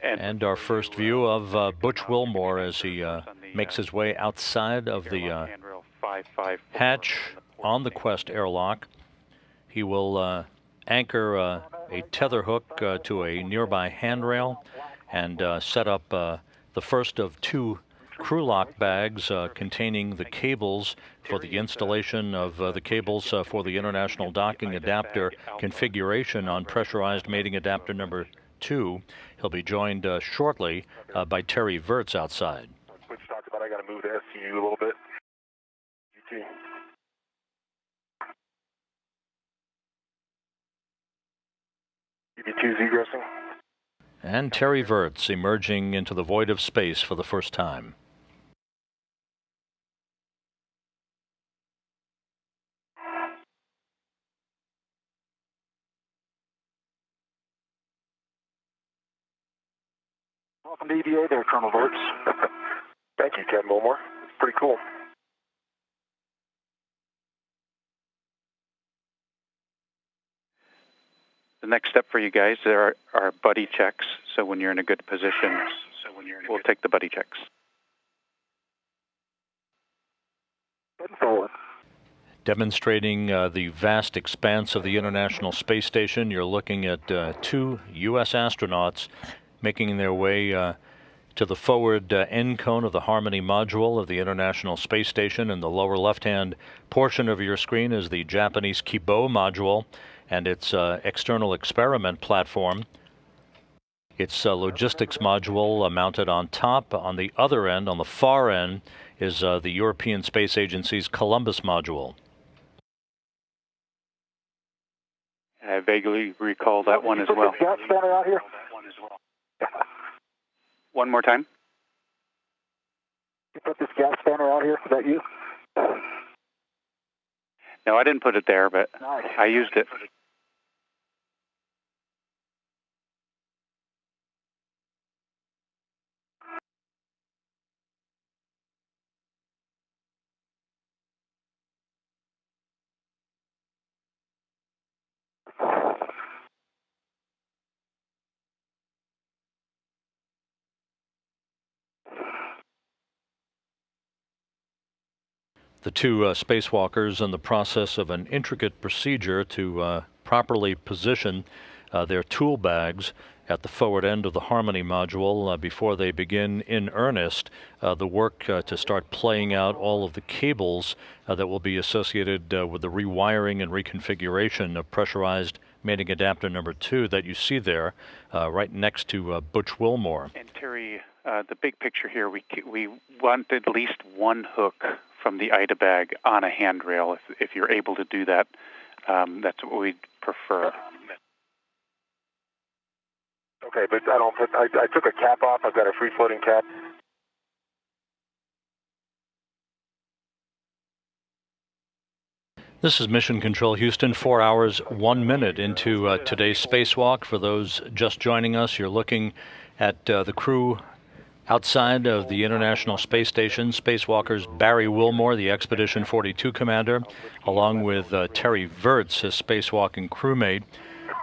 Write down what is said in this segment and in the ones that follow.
And our first view of Butch Wilmore as he makes his way outside of the hatch on the Quest airlock. He will anchor a tether hook to a nearby handrail and set up the first of two crew lock bags containing the cables for the installation of the cables for the International Docking Adapter configuration on pressurized mating adapter number 2. He'll be joined shortly by Terry Virts outside. Which talks about I got to move the SCU a little bit. UB2's egressing. And Terry Virts emerging into the void of space for the first time. Welcome to EVA there, Colonel Virts. Thank you, Captain Wilmore. It's pretty cool. The next step for you guys are buddy checks. So when you're in a good position, we'll take the buddy checks. Demonstrating the vast expanse of the International Space Station, you're looking at two U.S. astronauts making their way to the forward end cone of the Harmony module of the International Space Station. In the lower left-hand portion of your screen is the Japanese Kibo module and its external experiment platform. Its logistics module mounted on top. On the other end, on the far end, is the European Space Agency's Columbus module. I vaguely recall that one as well. Gas spanner out here. One more time. You put this gas spanner out here. Is that you? No, I didn't put it there, but Nice. I used it. The two spacewalkers in the process of an intricate procedure to properly position their tool bags at the forward end of the Harmony module before they begin in earnest the work to start playing out all of the cables that will be associated with the rewiring and reconfiguration of pressurized mating adapter number 2 that you see there right next to Butch Wilmore. And Terry, the big picture here, we want at least one hook from the IDA bag on a handrail. If you're able to do that, that's what we'd prefer. Okay, but I took a cap off. I've got a free floating cap. This is Mission Control Houston, 4 hours, 1 minute into today's spacewalk. For those just joining us, you're looking at the crew outside of the International Space Station. Spacewalkers Barry Wilmore, the Expedition 42 commander, along with Terry Virts, his spacewalking crewmate,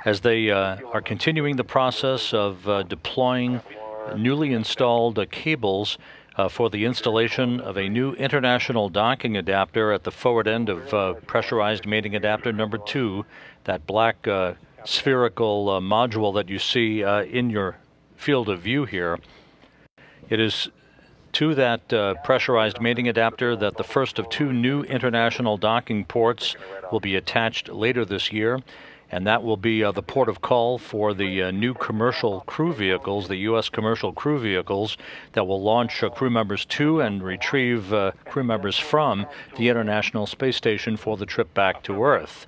as they are continuing the process of deploying newly installed cables for the installation of a new international docking adapter at the forward end of pressurized mating adapter number 2, that black spherical module that you see in your field of view here. It is to that pressurized mating adapter that the first of two new international docking ports will be attached later this year, and that will be the port of call for the new commercial crew vehicles, the U.S. commercial crew vehicles that will launch crew members to and retrieve crew members from the International Space Station for the trip back to Earth.